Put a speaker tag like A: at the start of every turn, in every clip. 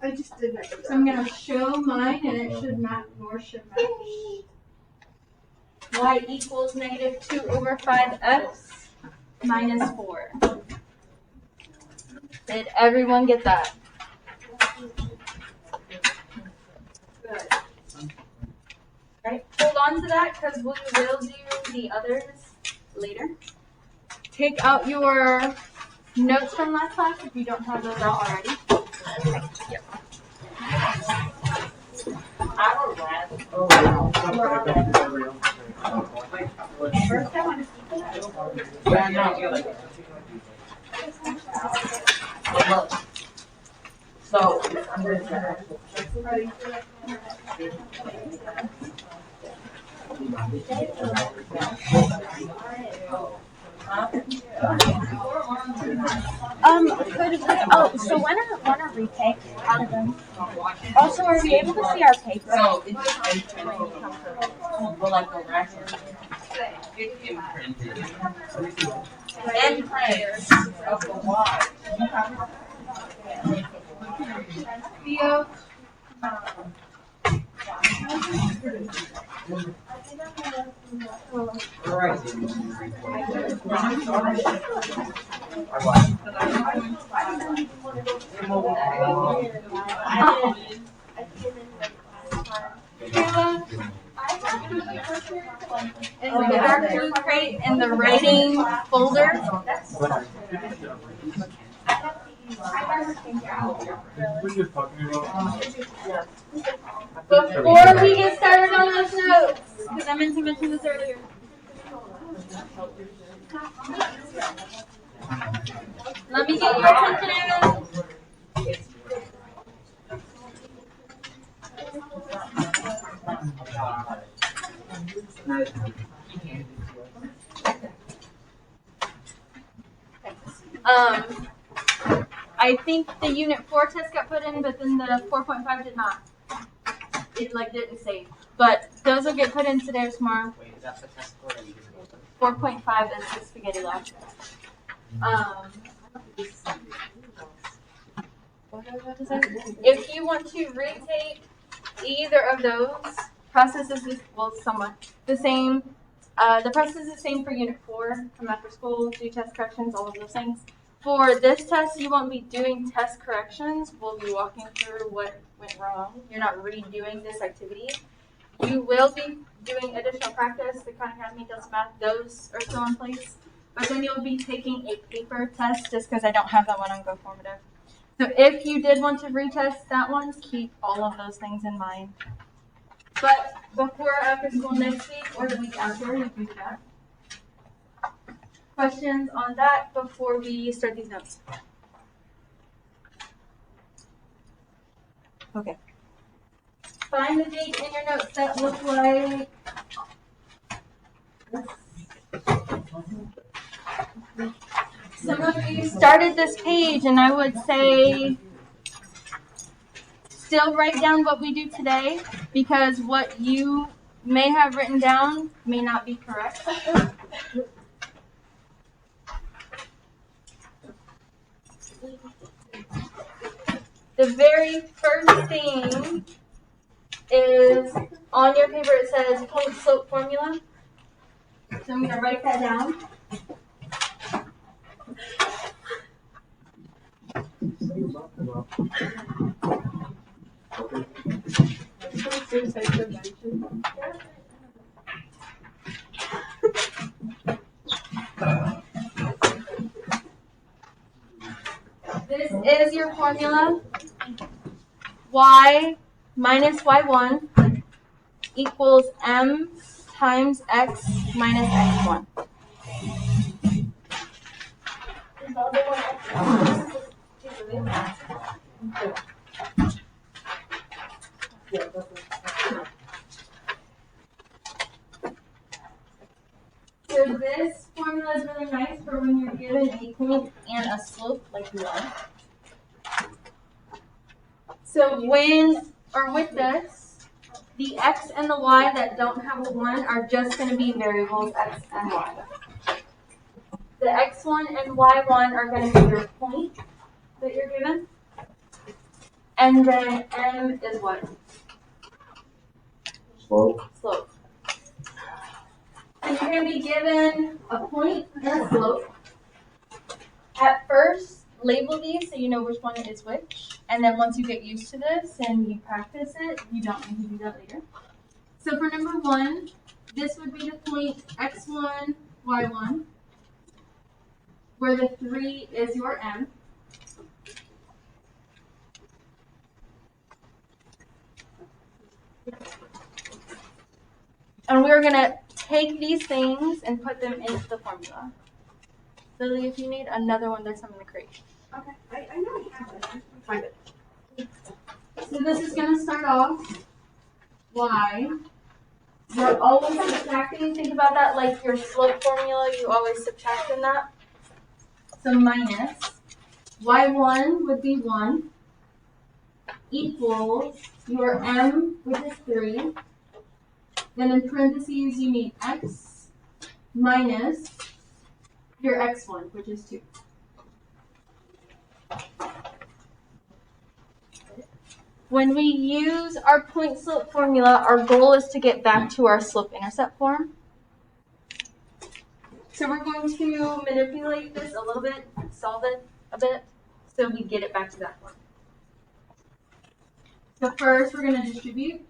A: I just did that. So I'm going to show mine, and it should match. Yours should match. Y equals negative 2 over 5x minus 4. Did everyone get that? Good. Right, hold on to that because we will do the others later. Take out your notes from last class if you don't have those out already. Yep. First, I want to see
B: So,
C: so when are retakes out of them? Also, are we able to see our paper?
B: So it's just well, like the record. It's imprinted. And prayers of the Y.
A: Theo. And we get our food crate in the writing folder. Before we get started on those notes, because I meant to mention this earlier. Let me get your attention. I think the Unit 4 test got put in, but then the 4.5 did not. It didn't save. But those will get put in today or tomorrow.
D: Wait, is that the test score?
A: 4.5 is the spaghetti lab. If you want to retake either of those, process is somewhat the same. The process is the same for Unit 4, come after school, do test corrections, all of those things. For this test, you won't be doing test corrections. We'll be walking through what went wrong. You're not redoing this activity. You will be doing additional practice. The Khan Academy does math. Those are still in place. But then you'll be taking a paper test just because I don't have that one on Go Formative. So if you did want to retest that one, keep all of those things in mind. But before or after school next week or the week after, you can do that. Questions on that before we start these notes? Okay. Find the date in your notes that look like some of you started this page, and I would say still write down what we do today, because what you may have written down may not be correct. The very first thing is on your paper, it says point slope formula. So I'm going to write that down. This is your formula. Y minus y1 equals m times x minus x1. So this formula is really nice for when you're given a point and a slope like you are. So with this, the x and the y that don't have a 1 are just going to be variables x and y. The x1 and y1 are going to be your point that you're given. And then M is what?
D: Slope.
A: Slope. So you're going to be given a point and a slope. At first, label these so you know which one is which. And then once you get used to this and you practice it, you don't need to do that later. So for number 1, this would be the point x1, y1, where the 3 is your M. And we're going to take these things and put them into the formula. Lily, if you need another one, there's some in the crate.
C: Okay. I know I have it.
A: Find it. So this is going to start off y. You're always subtracting. Think about that like your slope formula. You always subtract in that. So minus y1 would be 1 equals your m, which is 3. Then in parentheses, you need x minus your x1, which is 2. When we use our point slope formula, our goal is to get back to our slope-intercept form. So we're going to manipulate this a little bit, solve it a bit, so we get it back to that form. So first, we're going to distribute.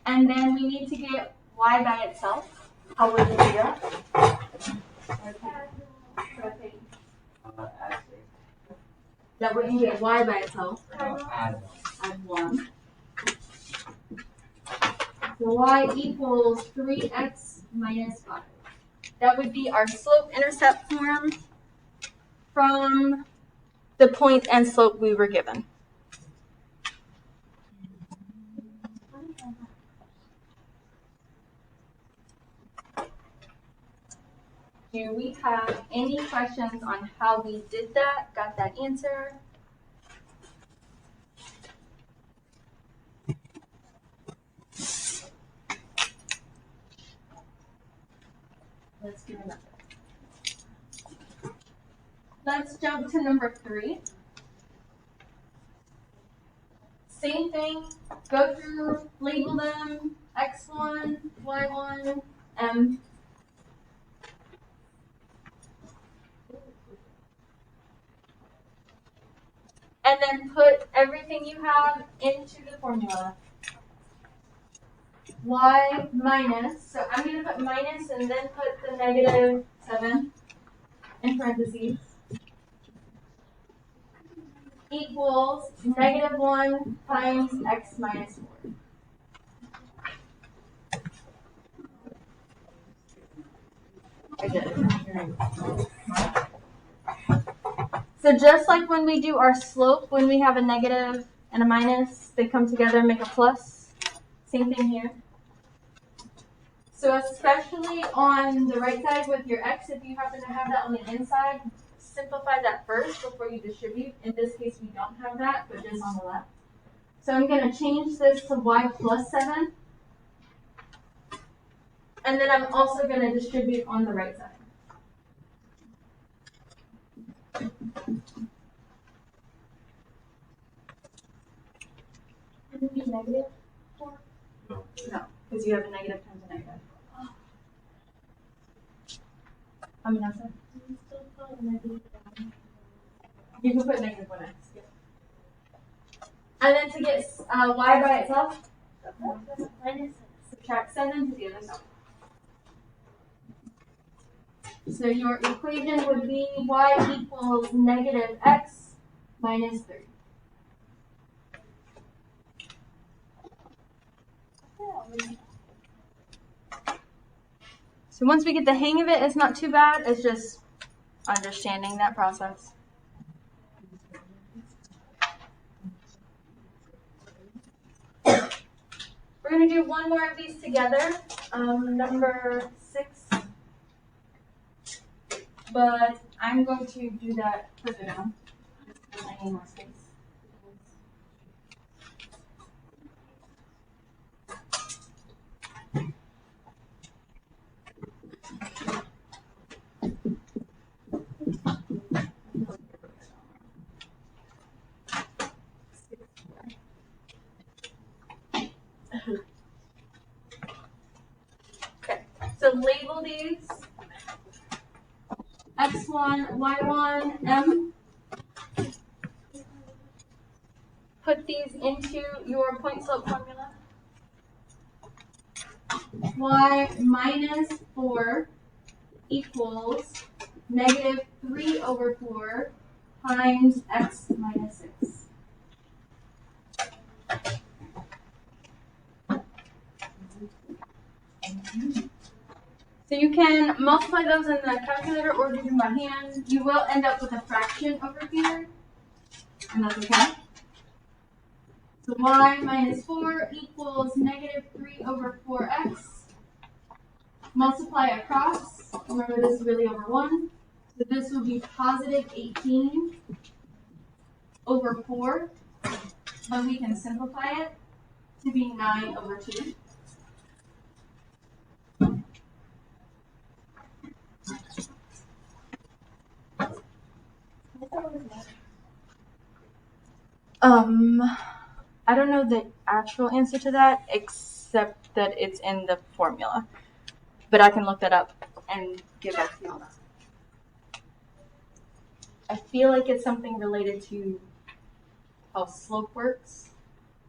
A: And then we need to get y by itself. How would we do that? Rotate. That way you get y by itself. Add 1. So y equals 3x minus 5. That would be our slope-intercept form from the point and slope we were given. Do we have any questions on how we did that? Got that answer? Let's do another. Let's jump to number 3. Same thing. Go through, label them, x1, y1, m. And then put everything you have into the formula. Y minus, so I'm going to put minus and then put the negative 7 in parentheses, equals negative 1 times x minus 4. I did it. So just like when we do our slope, when we have a negative and a minus, they come together and make a plus. Same thing here. So especially on the right side with your x, if you happen to have that on the inside, simplify that first before you distribute. In this case, we don't have that, but just on the left. So I'm going to change this to y plus 7. And then I'm also going to distribute on the right side. Would it be negative 4? No, because you have a negative times a negative. I mean, that's you can put negative 1x. Yeah. And then to get y by itself, subtract 7 to the other side. So your equation would be y equals negative x minus 3. So once we get the hang of it, it's not too bad. It's just understanding that process. We're going to do one more of these together, number 6. But I'm going to do that further down. I need more space. So label these x1, y1, m. Put these into your point slope formula. Y minus 4 equals negative 3 over 4 times x minus 6. So you can multiply those in the calculator or do them by hand. You will end up with a fraction over here, and that's okay. So y minus 4 equals negative 3 over 4x. Multiply across. Remember, this is really over 1. So this will be positive 18 over 4. But we can simplify it to be 9 over 2. I don't know the actual answer to that, except that it's in the formula. But I can look that up and get back to you on that. I feel like it's something related to how slope works,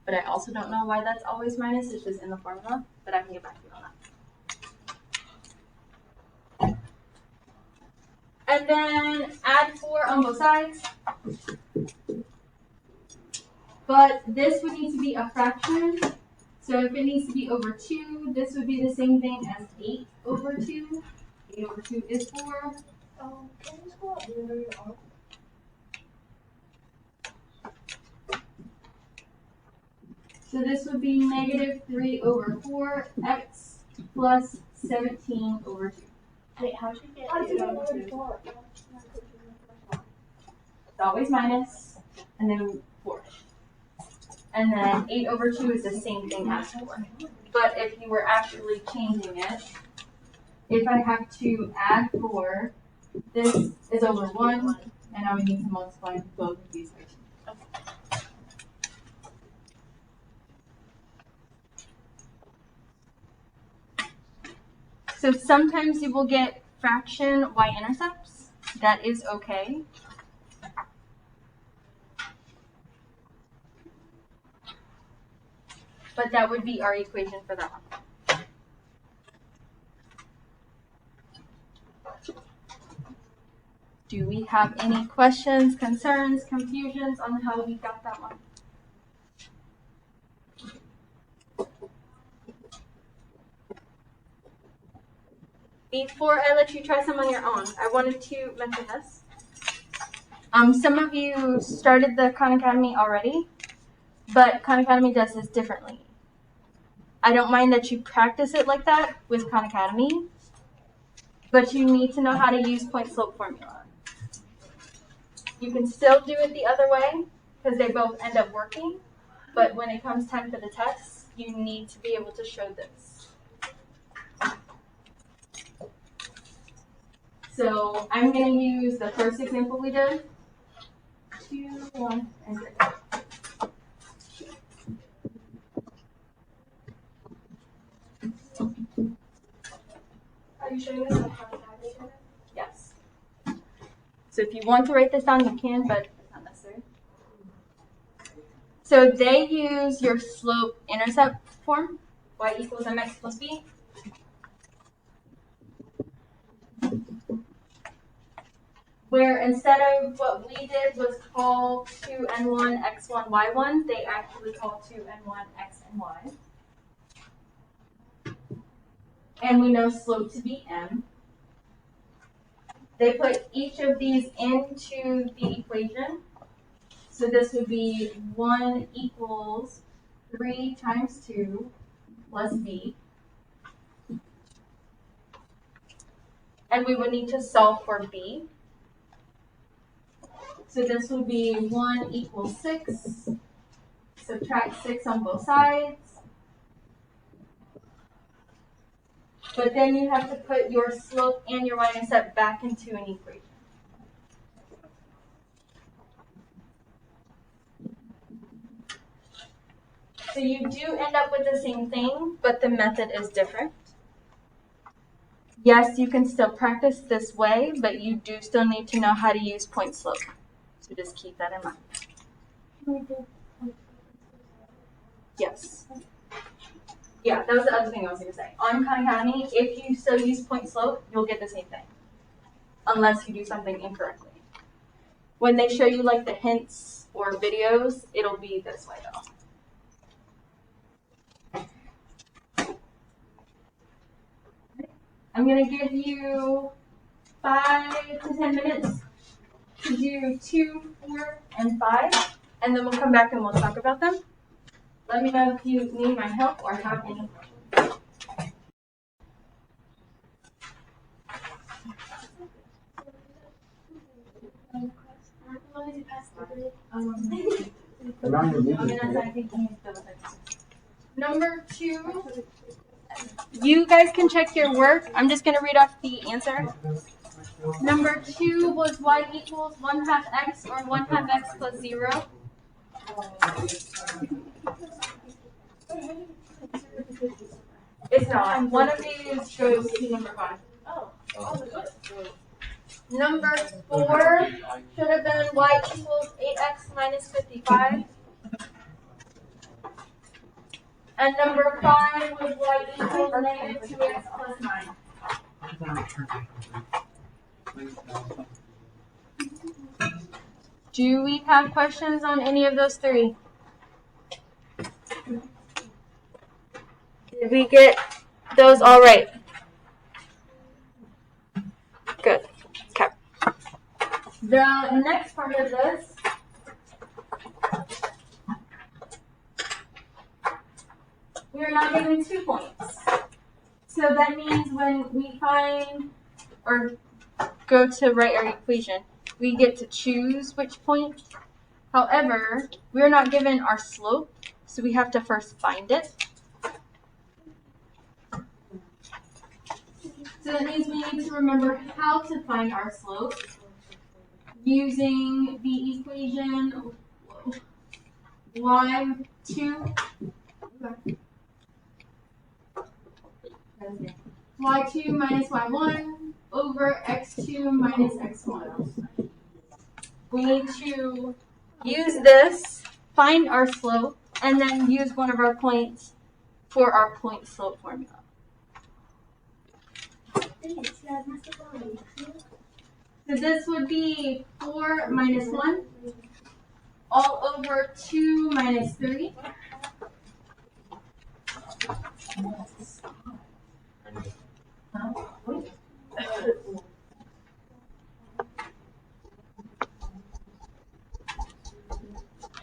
A: but I also don't know why that's always minus. It's just in the formula, but I can get back to you on that. And then add 4 on both sides. But this would need to be a fraction. So if it needs to be over 2, this would be the same thing as 8 over 2. 8 over 2 is 4.
C: Can you scroll up?
A: So this would be negative 3 over 4 x plus 17 over 2.
C: Wait, how should you get
A: It's always minus, and then 4. And then 8 over 2 is the same thing as 4. But if you were actually changing it, if I have to add 4, this is over 1, and now we need to multiply both of these by 2. So sometimes you will get fraction y-intercepts. That is okay. But that would be our equation for that one. Do we have any questions, concerns, confusions on how we got that one? Before I let you try some on your own, I wanted to mention this. Some of you started the Khan Academy already, but Khan Academy does this differently. I don't mind that you practice it like that with Khan Academy, but you need to know how to use point slope formula. You can still do it the other way because they both end up working, but when it comes time for the test, you need to be able to show this. So I'm going to use the first example we did. 2, 1, and 3.
C: Are you showing us how to calculate it?
A: Yes. So if you want to write this down, you can, but it's not necessary. So they use your slope-intercept form, y equals mx plus b. Where instead of what we did was call 2n1 x1 y1, they actually call 2n1 x and y. And we know slope to be m. They put each of these into the equation. So this would be 1 equals 3 times 2 plus b. And we would need to solve for b. So this would be 1 equals 6. Subtract 6 on both sides. But then you have to put your slope and your y-intercept back into an equation. So you do end up with the same thing, but the method is different. Yes, you can still practice this way, but you do still need to know how to use point slope. So just keep that in mind. Yes. Yeah, that was the other thing I was going to say. On Khan Academy, if you still use point slope, you'll get the same thing. Unless you do something incorrectly. When they show you like the hints or videos, it'll be this way though. I'm going to give you 5 to 10 minutes to do 2, 4, and 5, and then we'll come back and we'll talk about them. Let me know if you need my help or have any questions. Number 2, you guys can check your work. I'm just going to read off the answer. Number 2 was y equals 1/2 x or 1/2 x plus 0. It's not. One of these goes to number 5. Number 4 should have been y equals 8x minus 55. And number 5 was y equals negative 2x plus 9. Do we have questions on any of those 3? Did we get those all right? Good. Okay. The next part of this we are now given 2 points. So that means when we find or go to write our equation, we get to choose which point. However, we're not given our slope, so we have to first find it. So that means we need to remember how to find our slope using the equation y2 minus y1 over x2 minus x1. We need to use this, find our slope, and then use one of our points for our point slope formula. So this would be 4 minus 1 all over 2 minus 3.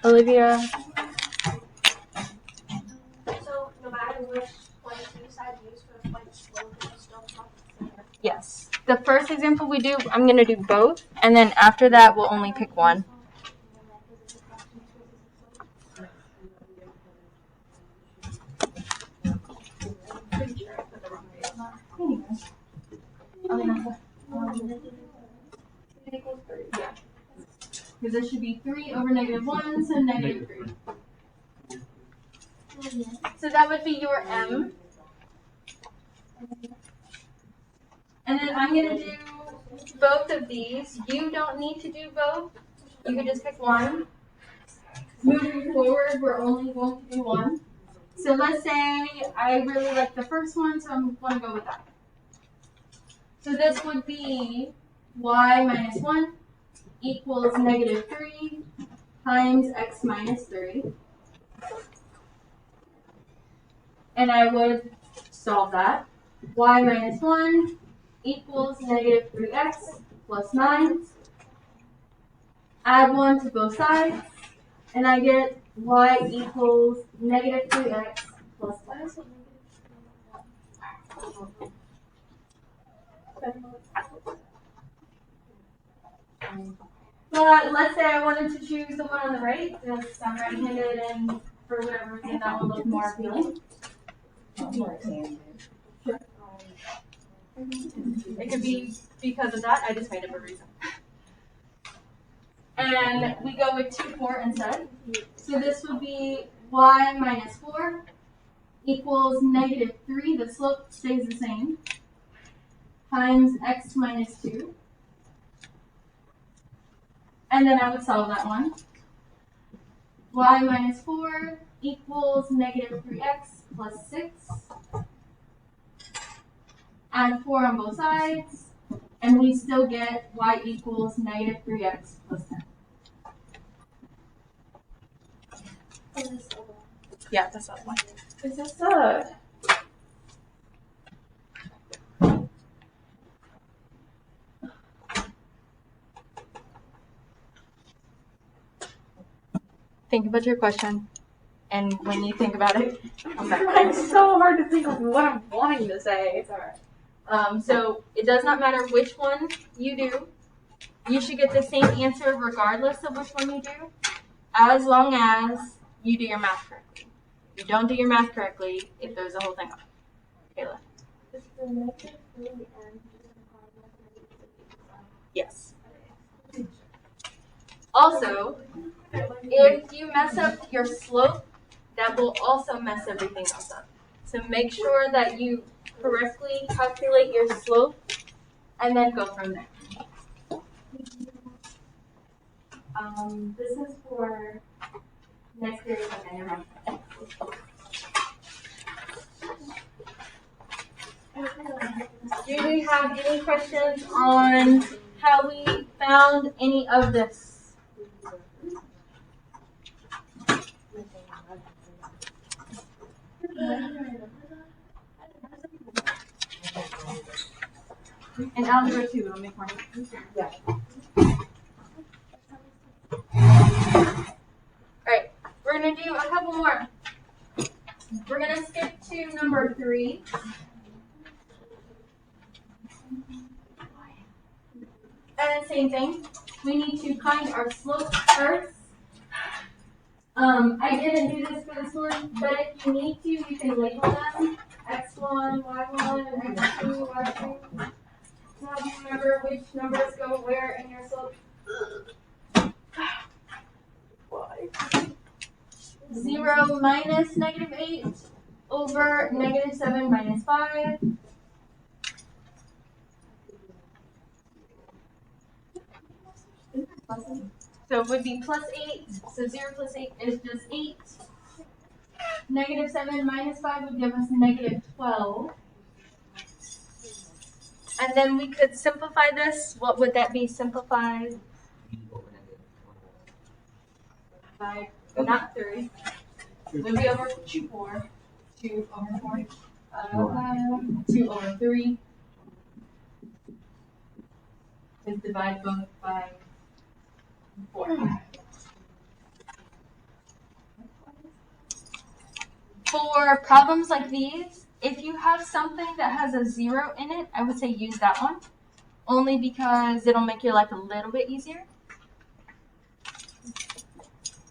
A: Olivia?
D: So no matter which point you decide to use for the point slope, it's still possible.
A: Yes. The first example we do, I'm going to do both, and then after that we'll only pick one. Because this should be 3 over negative 1, so negative 3. So that would be your m. And then I'm going to do both of these. You don't need to do both. You can just pick one. Moving forward, we're only going to do one. So let's say I really like the first one, so I'm going to go with that. So this would be y minus 1 equals negative 3 times x minus 3. And I would solve that. Y minus 1 equals negative 3x plus 9. Add 1 to both sides, and I get y equals negative 3x plus 5. But let's say I wanted to choose the one on the right, because I'm right-handed and for whatever reason that one looked more appealing. Sure. It could be because of that, I just made up a reason. And we go with 2, 4 instead. So this would be y minus 4 equals negative 3. The slope stays the same. times x minus 2. And then I would solve that one. Y minus 4 equals negative 3x plus 6. Add 4 on both sides, and we still get y equals negative 3x plus 10.
C: Yeah, that's not one.
A: Is this a... Think about your question, and when you think about it,
C: It's so hard to think of what I'm wanting to say. It's alright.
A: So it does not matter which one you do. You should get the same answer regardless of which one you do, as long as you do your math correctly. If you don't do your math correctly, it throws the whole thing off. Kayla. Yes. Also, if you mess up your slope, that will also mess everything else up. So make sure that you correctly calculate your slope and then go from there. This is for next period of your math. Do you have any questions on how we found any of this? In algebra 2, it'll make more sense. Yeah. Alright, we're going to do a couple more. We're going to skip to number 3. And same thing, we need to find our slope first. I didn't do this for this one, but if you need to, you can label them x1, y1, x2, y2. To help you remember which numbers go where in your slope. 0 minus negative 8 over negative 7 minus 5. So it would be plus 8. So 0 plus 8 is just 8. Negative 7 minus 5 would give us negative 12. And then we could simplify this. What would that be simplified? By not 3. It would be over 4. 2 over 4. 2 over 3. Just divide both by 4. For problems like these, if you have something that has a 0 in it, I would say use that one. Only because it'll make your life a little bit easier.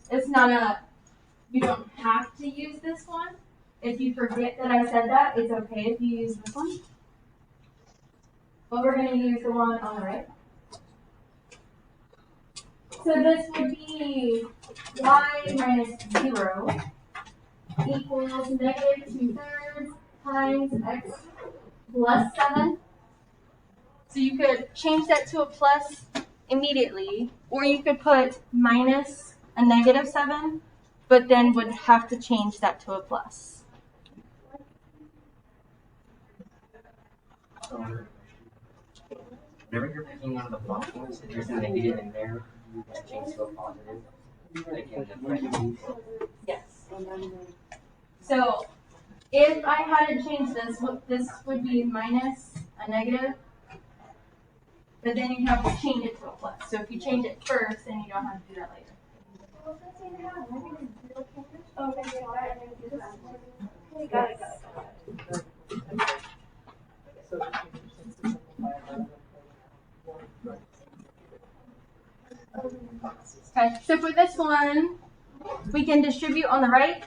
A: It's not you don't have to use this one. If you forget that I said that, it's okay if you use this one. But we're going to use the one on the right. So this would be y minus 0 equals negative 2/3 times x plus 7. So you could change that to a plus immediately, or you could put minus a negative 7, but then would have to change that to a plus.
E: Whenever you're picking one of the functions, if there's a negative in there, you can change to a positive. Like in the parentheses.
A: Yes. So if I hadn't changed this would be minus a negative, but then you have to change it to a plus. So if you change it first, then you don't have to do that later. Okay, so for this one, we can distribute on the right,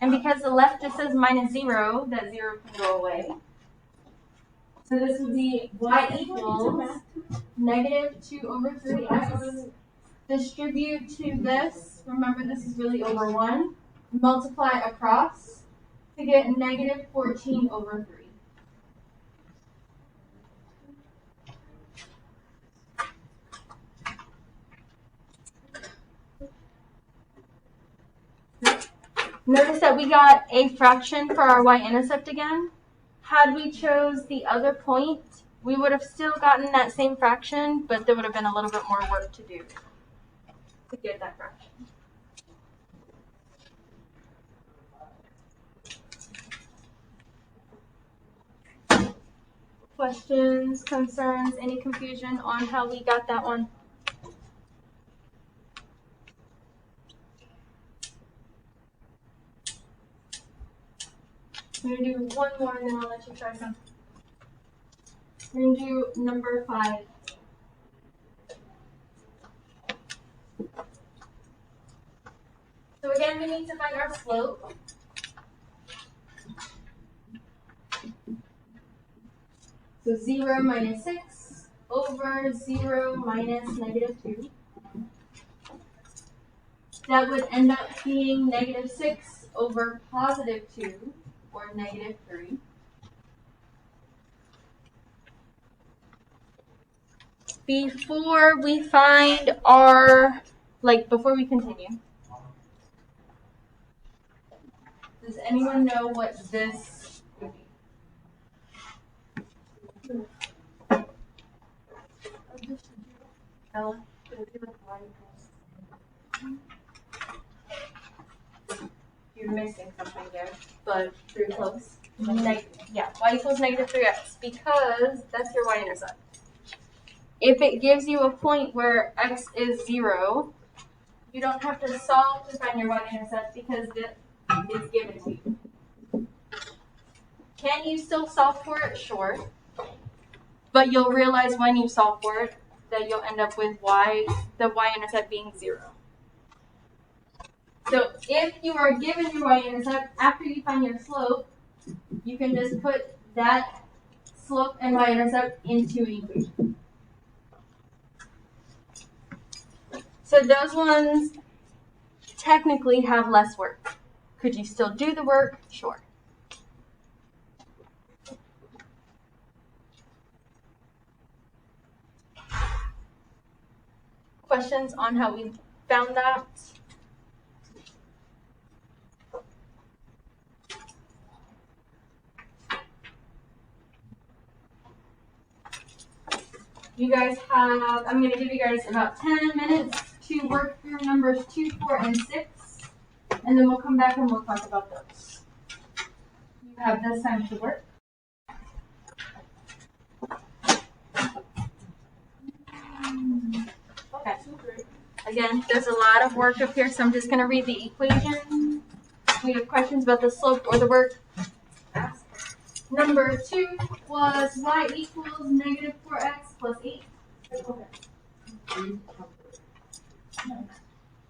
A: and because the left just says minus 0, that 0 can go away. So this would be y equals negative 2 over 3x. Distribute to this, remember this is really over 1, multiply across to get negative 14 over 3. Notice that we got a fraction for our y-intercept again. Had we chose the other point, we would have still gotten that same fraction, but there would have been a little bit more work to do to get that fraction. Questions, concerns, any confusion on how we got that one? I'm going to do one more and then I'll let you try some. We're going to do number 5. So again, we need to find our slope. So 0 minus 6 over 0 minus negative 2. That would end up being negative 6 over positive 2, or negative 3. Before we find our, before we continue, does anyone know what this would be? Ella? You're missing something there, but pretty close. Yeah, y equals negative 3x, because that's your y-intercept. If it gives you a point where x is 0, you don't have to solve to find your y-intercept because it is given to you. Can you still solve for it? Sure. But you'll realize when you solve for it that you'll end up with the y-intercept being 0. So if you are given your y-intercept, after you find your slope, you can just put that slope and y-intercept into an equation. So those ones technically have less work. Could you still do the work? Sure. Questions on how we found that? You guys have, I'm going to give you guys about 10 minutes to work through numbers 2, 4, and 6, and then we'll come back and we'll talk about those. You have this time to work. Okay. Again, there's a lot of work up here, so I'm just going to read the equation. If we have questions about the slope or the work, ask. Number 2 was y equals negative 4x plus 8.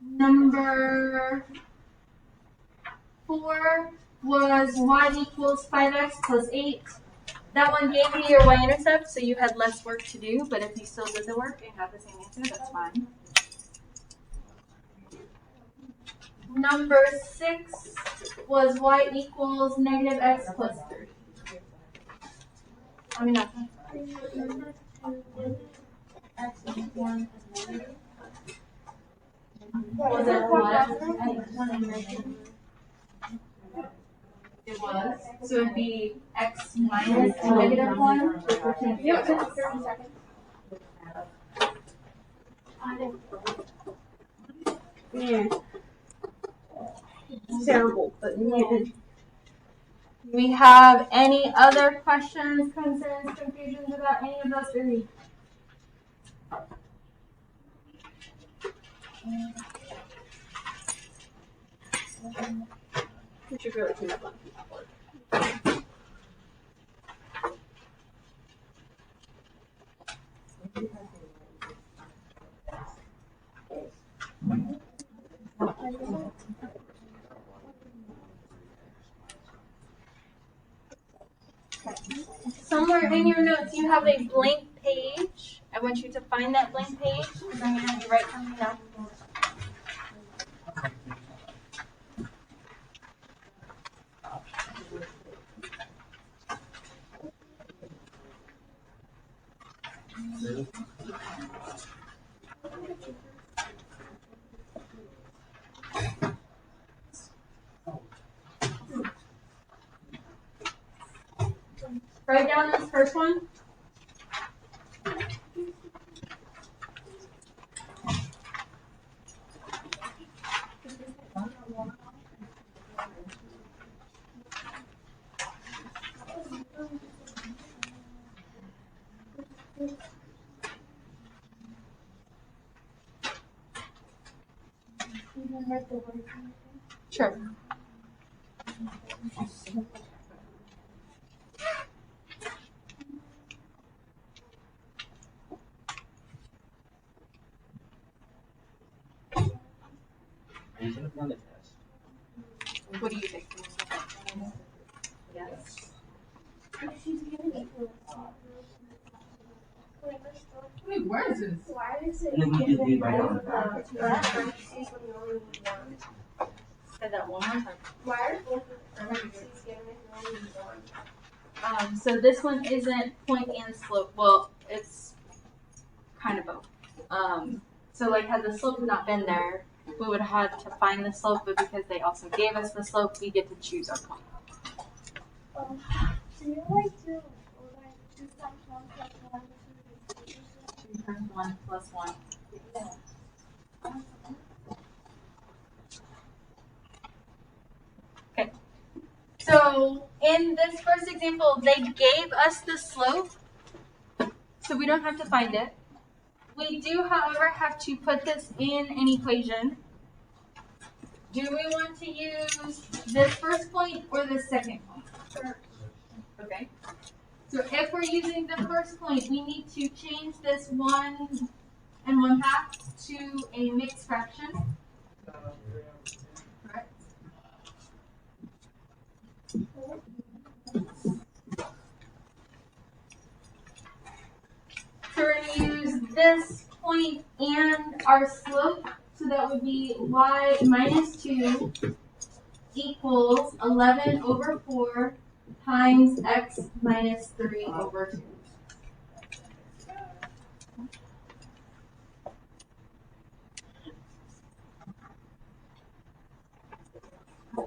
A: Number 4 was y equals 5x plus 8. That one gave you your y-intercept, so you had less work to do, but if you still did the work and got the same answer, that's fine. Number 6 was y equals negative x plus 3. I mean, not was it what? It was. So it'd be x minus negative 1. Yep.
D: Yeah. Terrible, but yeah.
A: Do we have any other questions, concerns, confusions about any of those 3?
D: We should really clean up on
A: Somewhere in your notes you have a blank page. I want you to find that blank page because I'm going to have you write something down. write down this first one. Sure.
E: Are you gonna be on the test?
A: What do you think? Yes.
D: She's giving it to us.
B: Wait, where is this?
D: Why is it
E: And then we just
D: giving
E: leave right on the back.
D: two parentheses when you only need one?
A: Say that one more time.
D: Why are both of the parentheses given if you only need one?
A: So this one isn't point and slope. Well, it's kind of both. So like had the slope not been there, we would have had to find the slope, but because they also gave us the slope, we get to choose our point.
D: So you like to, like, 2 times 1 plus 1, which is
A: 2 times 1 plus 1. Okay. So in this first example, they gave us the slope, so we don't have to find it. We do, however, have to put this in an equation. Do we want to use this first point or the second point? Okay. So if we're using the first point, we need to change this 1 and 1/2 to a mixed fraction. Correct. So we're going to use this point and our slope. So that would be y minus 2 equals 11 over 4 times x minus 3 over 2.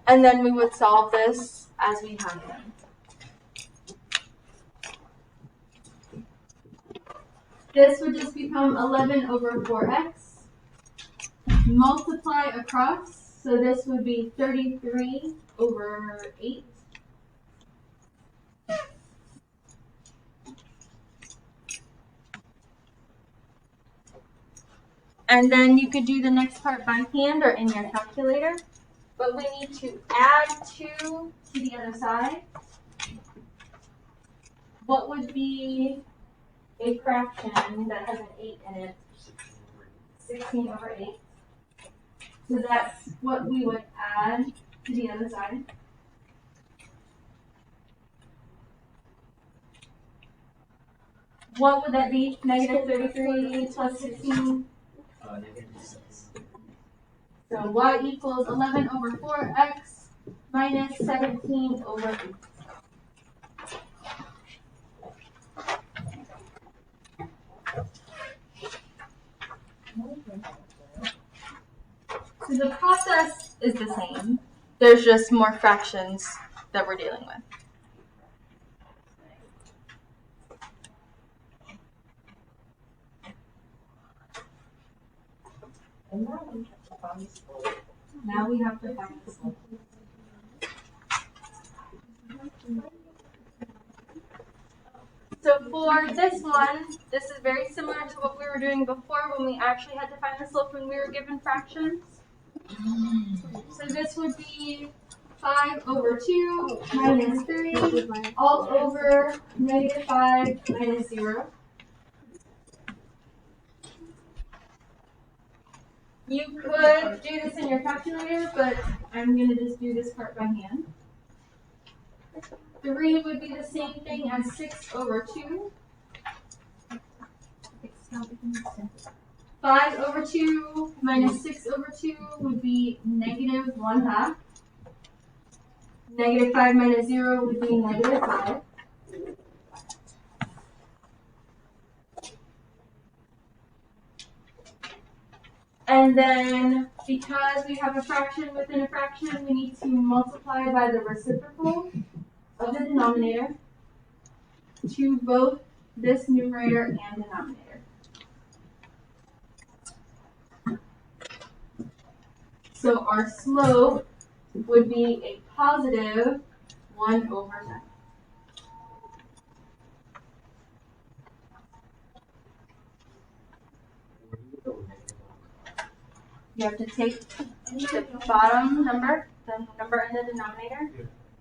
A: And then we would solve this as we have them. This would just become 11 over 4x. Multiply across, so this would be 33 over 8. And then you could do the next part by hand or in your calculator. But we need to add 2 to the other side. What would be a fraction that has an 8 in it? 16 over 8. So that's what we would add to the other side. What would that be? Negative 33 plus 16?
E: Negative 6.
A: So y equals 11 over 4x minus 17 over 8. So the process is the same. There's just more fractions that we're dealing with. Now we have to find the slope. So for this one, this is very similar to what we were doing before when we actually had to find the slope when we were given fractions. So this would be 5 over 2 minus 3 all over negative 5 minus 0. You could do this in your calculator, but I'm going to just do this part by hand. 3 would be the same thing as 6 over 2. 5 over 2 minus 6 over 2 would be negative 1/2. Negative 5 minus 0 would be negative 5. And then, because we have a fraction within a fraction, we need to multiply by the reciprocal of the denominator. to both this numerator and denominator. So our slope would be a positive 1 over 10. You have to take the bottom number, the number in the denominator,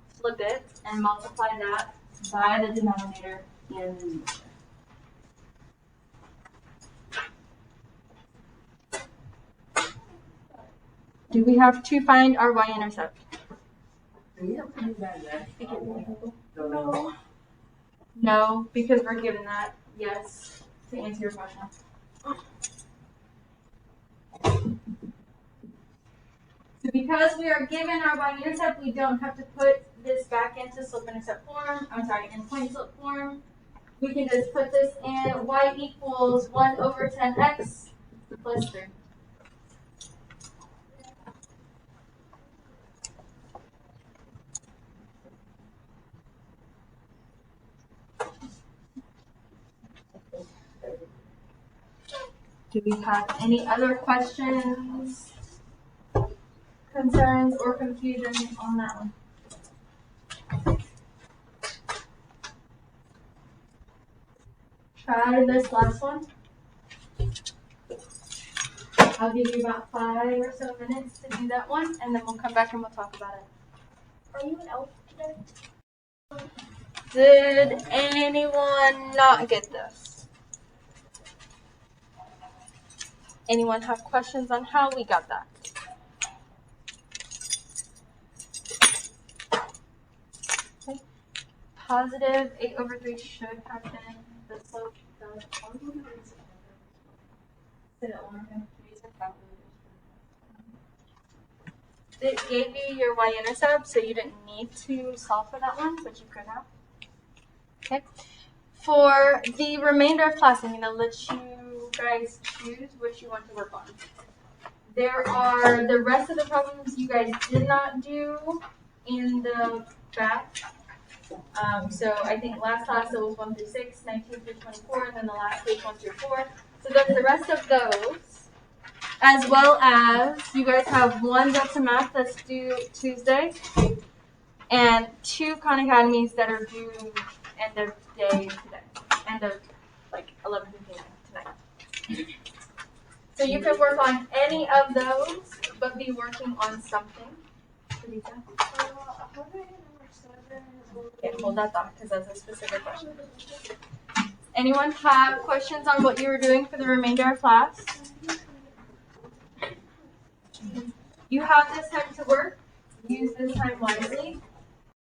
A: flip it, and multiply that by the denominator in the numerator. Do we have to find our y-intercept?
B: No.
A: No, because we're given that. Yes, to answer your question. So because we are given our y-intercept, we don't have to put this back into slope-intercept form. In point-slope form. We can just put this in y equals 1 over 10x plus 3. Do we have any other questions, concerns, or confusion on that one? Try this last one. I'll give you about 5 or so minutes to do that one, and then we'll come back and we'll talk about it.
D: Are you an elf today?
A: Did anyone not get this? Anyone have questions on how we got that? Okay. Positive 8 over 3 should have been the slope. It gave you your y-intercept, so you didn't need to solve for that one, but you could have. Okay. For the remainder of class, I'm going to let you guys choose which you want to work on. There are the rest of the problems you guys did not do in the back. So I think last class it was 1 through 6, 19 through 24, and then the last page 1 through 4. So there's the rest of those, as well as you guys have one Delta Math that's due Tuesday, and 2 Khan Academies that are due end of day today, end of like 11:15 tonight. So you can work on any of those, but be working on something. Okay, hold that thought because that's a specific question. Anyone have questions on what you were doing for the remainder of class? You have this time to work. Use this time wisely.